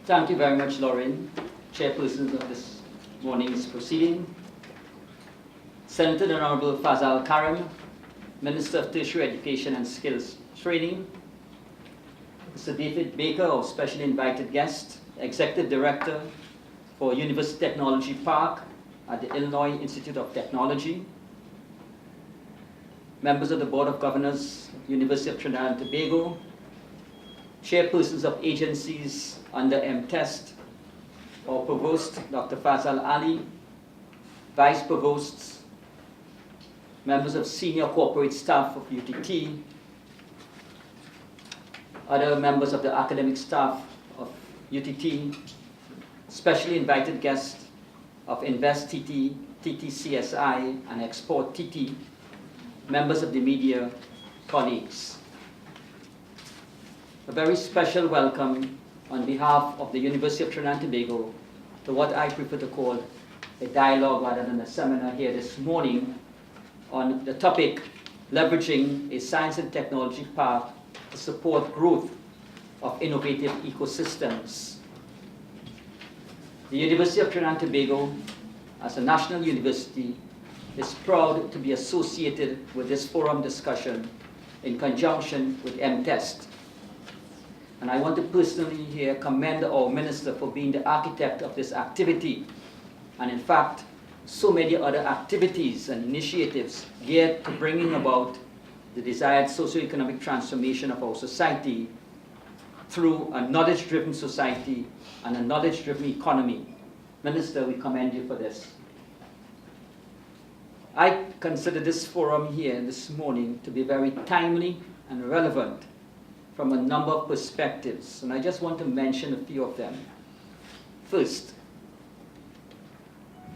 Thank you very much, Lauren, chairperson of this morning's proceeding. Senator the Honorable Fazal Karim, Minister of Tertiary Education and Skills Training. Mr. David Baker, our specially invited guest, Executive Director for University Technology Park at the Illinois Institute of Technology. Members of the Board of Governors, University of Trinidad and Tobago. Chairpersons of agencies under MTest, our Provost, Dr. Fazal Ali, Vice Provosts, members of senior corporate staff of UTT, other members of the academic staff of UTT, specially invited guests of Invest TT, TTCSI, and Export TT, members of the media, colleagues. A very special welcome on behalf of the University of Trinidad and Tobago to what I prefer to call a dialogue rather than a seminar here this morning on the topic leveraging a science and technology park to support growth of innovative ecosystems. The University of Trinidad and Tobago, as a national university, is proud to be associated with this forum discussion in conjunction with MTest. And I want to personally here commend our minister for being the architect of this activity. And in fact, so many other activities and initiatives geared to bringing about the desired socio-economic transformation of our society through a knowledge-driven society and a knowledge-driven economy. Minister, we commend you for this. I consider this forum here this morning to be very timely and relevant from a number of perspectives, and I just want to mention a few of them. First,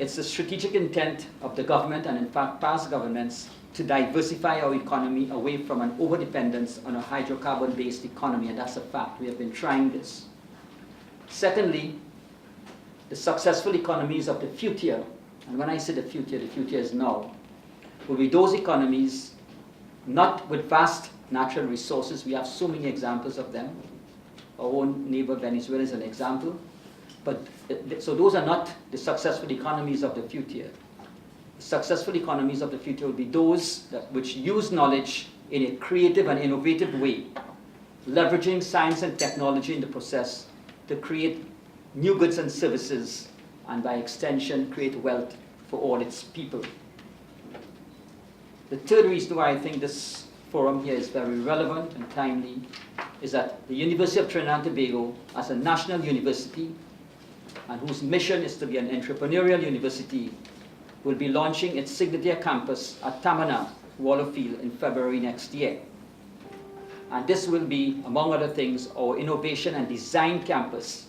it's the strategic intent of the government, and in fact past governments, to diversify our economy away from an overdependence on a hydrocarbon-based economy, and that's a fact. We have been trying this. Secondly, the successful economies of the future, and when I say the future is now, will be those economies not with vast natural resources. We have so many examples of them. Our own neighbor Venezuela is an example. But so those are not the successful economies of the future. The successful economies of the future will be those which use knowledge in a creative and innovative way, leveraging science and technology in the process to create new goods and services, and by extension create wealth for all its people. The third reason why I think this forum here is very relevant and timely is that the University of Trinidad and Tobago, as a national university and whose mission is to be an entrepreneurial university, will be launching its signature campus at Tamana, Wallerfield in February next year. And this will be, among other things, our innovation and design campus,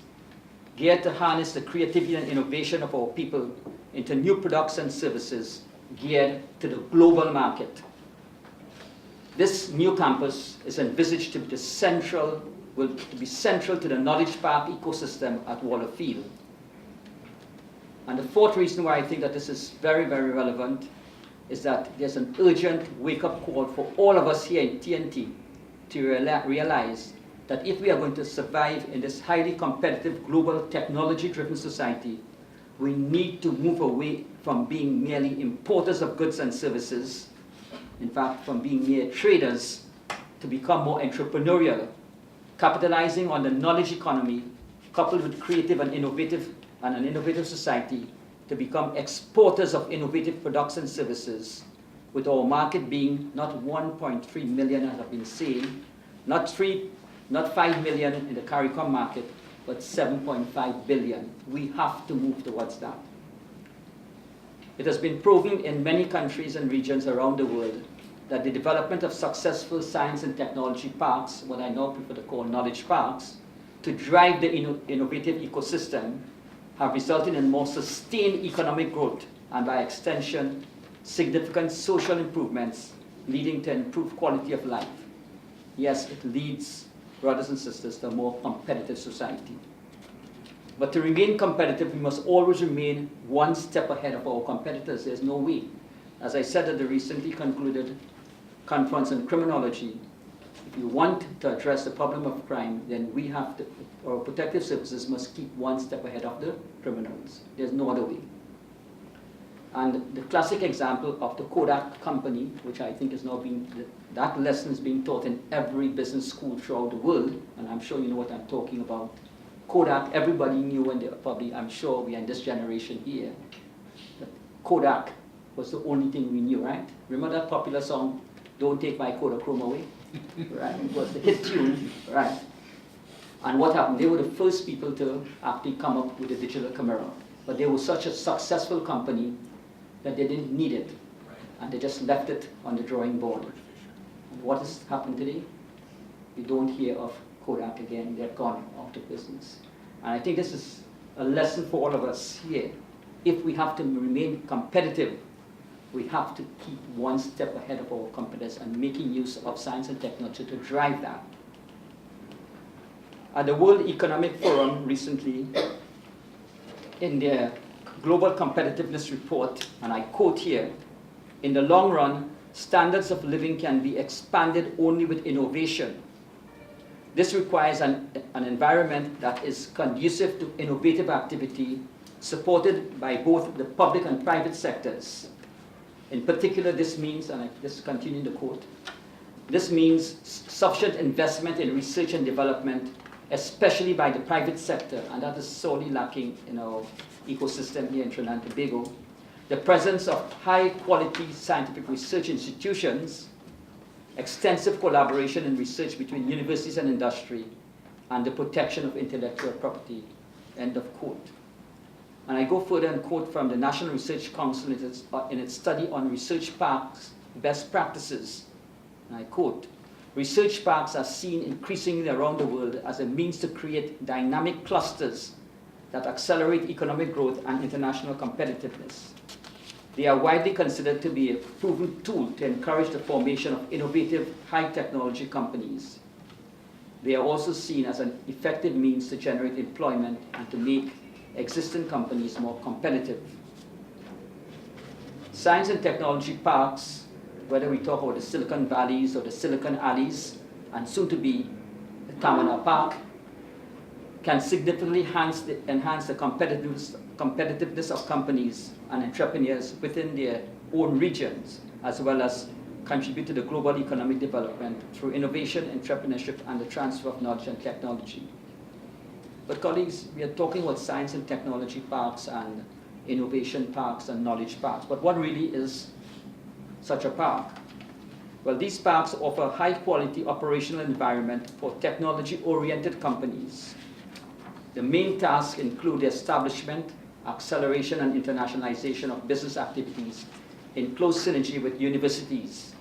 geared to harness the creativity and innovation of our people into new products and services geared to the global market. This new campus is envisaged to be central to the Knowledge Park ecosystem at Wallerfield. And the fourth reason why I think that this is very, very relevant is that there's an urgent wake-up call for all of us here in TNT to realize that if we are going to survive in this highly competitive global technology-driven society, we need to move away from being merely importers of goods and services, in fact, from being mere traders, to become more entrepreneurial, capitalizing on the knowledge economy, coupled with creative and an innovative society, to become exporters of innovative products and services, with our market being not 1.3 million, as I've been saying, not 5 million in the CARICOM market, but 7.5 billion. We have to move towards that. It has been proven in many countries and regions around the world that the development of successful science and technology parks, what I now prefer to call knowledge parks, to drive the innovative ecosystem, have resulted in more sustained economic growth and, by extension, significant social improvements leading to improved quality of life. Yes, it leads, brothers and sisters, to a more competitive society. But to remain competitive, we must always remain one step ahead of our competitors. There's no way. As I said at the recently concluded conference on criminology, if you want to address the problem of crime, then we have to, our protective services must keep one step ahead of the criminals. There's no other way. And the classic example of the Kodak company, which I think is now being, that lesson is being taught in every business school throughout the world, and I'm sure you know what I'm talking about. Kodak, everybody knew, and probably, I'm sure we are in this generation here, that Kodak was the only thing we knew, right? Remember that popular song, Don't Take My Kodachrome Away? Right? It was the hit tune, right? And what happened? They were the first people to actually come up with a digital camera. But they were such a successful company that they didn't need it. Right. And they just left it on the drawing board. And what has happened today? We don't hear of Kodak again. They're gone out of business. And I think this is a lesson for all of us here. If we have to remain competitive, we have to keep one step ahead of our competitors and making use of science and technology to drive that. At the World Economic Forum recently, in their Global Competitiveness Report, and I quote here, in the long run, standards of living can be expanded only with innovation. This requires an environment that is conducive to innovative activity, supported by both the public and private sectors. In particular, this means, and I just continue the quote, this means sufficient investment in research and development, especially by the private sector, and that is sorely lacking in our ecosystem here in Trinidad and Tobago. The presence of high-quality scientific research institutions, extensive collaboration and research between universities and industry, and the protection of intellectual property, end of quote. And I go further and quote from the National Research Council in its study on research parks best practices. And I quote, research parks are seen increasingly around the world as a means to create dynamic clusters that accelerate economic growth and international competitiveness. They are widely considered to be a proven tool to encourage the formation of innovative, high-technology companies. They are also seen as an effective means to generate employment and to make existing companies more competitive. Science and technology parks, whether we talk about the Silicon Valleys or the Silicon Alleys, and soon to be the Tamana Park, can significantly enhance the competitiveness of companies and entrepreneurs within their own regions, as well as contribute to the global economic development through innovation, entrepreneurship, and the transfer of knowledge and technology. But colleagues, we are talking about science and technology parks and innovation parks and knowledge parks. But what really is such a park? Well, these parks offer a high-quality operational environment for technology-oriented companies. The main tasks include the establishment, acceleration, and internationalization of business activities in close synergy with universities,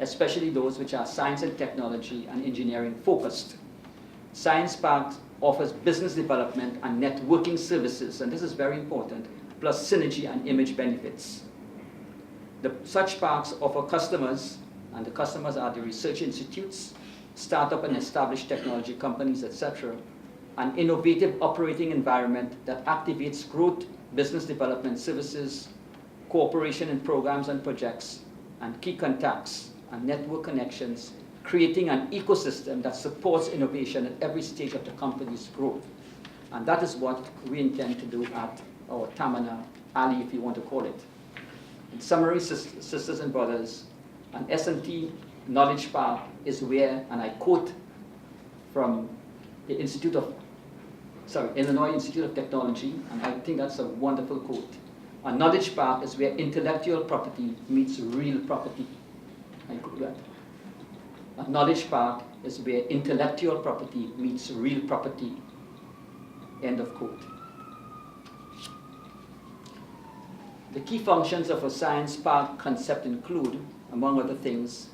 especially those which are science and technology and engineering focused. Science parks offers business development and networking services, and this is very important, plus synergy and image benefits. Such parks offer customers, and the customers are the research institutes, startup and established technology companies, etc., an innovative operating environment that activates growth, business development services, cooperation in programs and projects, and key contacts and network connections, creating an ecosystem that supports innovation at every stage of the company's growth. And that is what we intend to do at our Tamana Alley, if you want to call it. In summary, sisters and brothers, an S&T Knowledge Park is where, and I quote from the Illinois Institute of Technology, and I think that's a wonderful quote. A knowledge park is where intellectual property meets real property. I quote that. A knowledge park is where intellectual property meets real property. End of quote. The key functions of a science park concept include, among other things,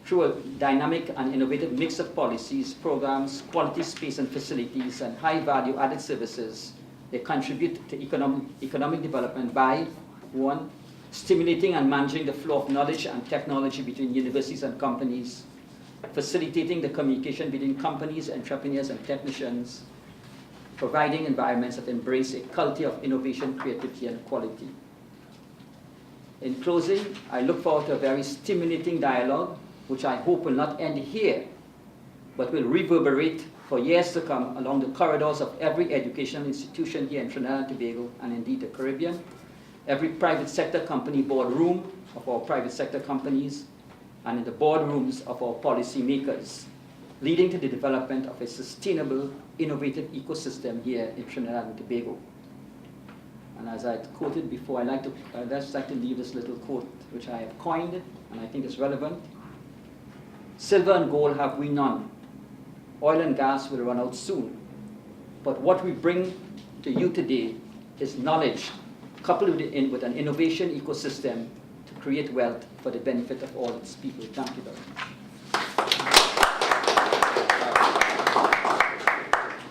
through a dynamic and innovative mix of policies, programs, quality space and facilities, and high-value added services, they contribute to economic development by, one, stimulating and managing the flow of knowledge and technology between universities and companies, facilitating the communication between companies, entrepreneurs, and technicians, providing environments that embrace a culture of innovation, creativity, and quality. In closing, I look forward to a very stimulating dialogue which I hope will not end here, but will reverberate for years to come along the corridors of every educational institution here in Trinidad and Tobago, and indeed the Caribbean, every private sector company boardroom of our private sector companies, and in the boardrooms of our policymakers, leading to the development of a sustainable, innovative ecosystem here in Trinidad and Tobago. And as I quoted before, I'd just like to leave this little quote, which I have coined, and I think it's relevant. Silver and gold have we none. Oil and gas will run out soon. But what we bring to you today is knowledge, coupled with an innovation ecosystem to create wealth for the benefit of all its people. Thank you very much.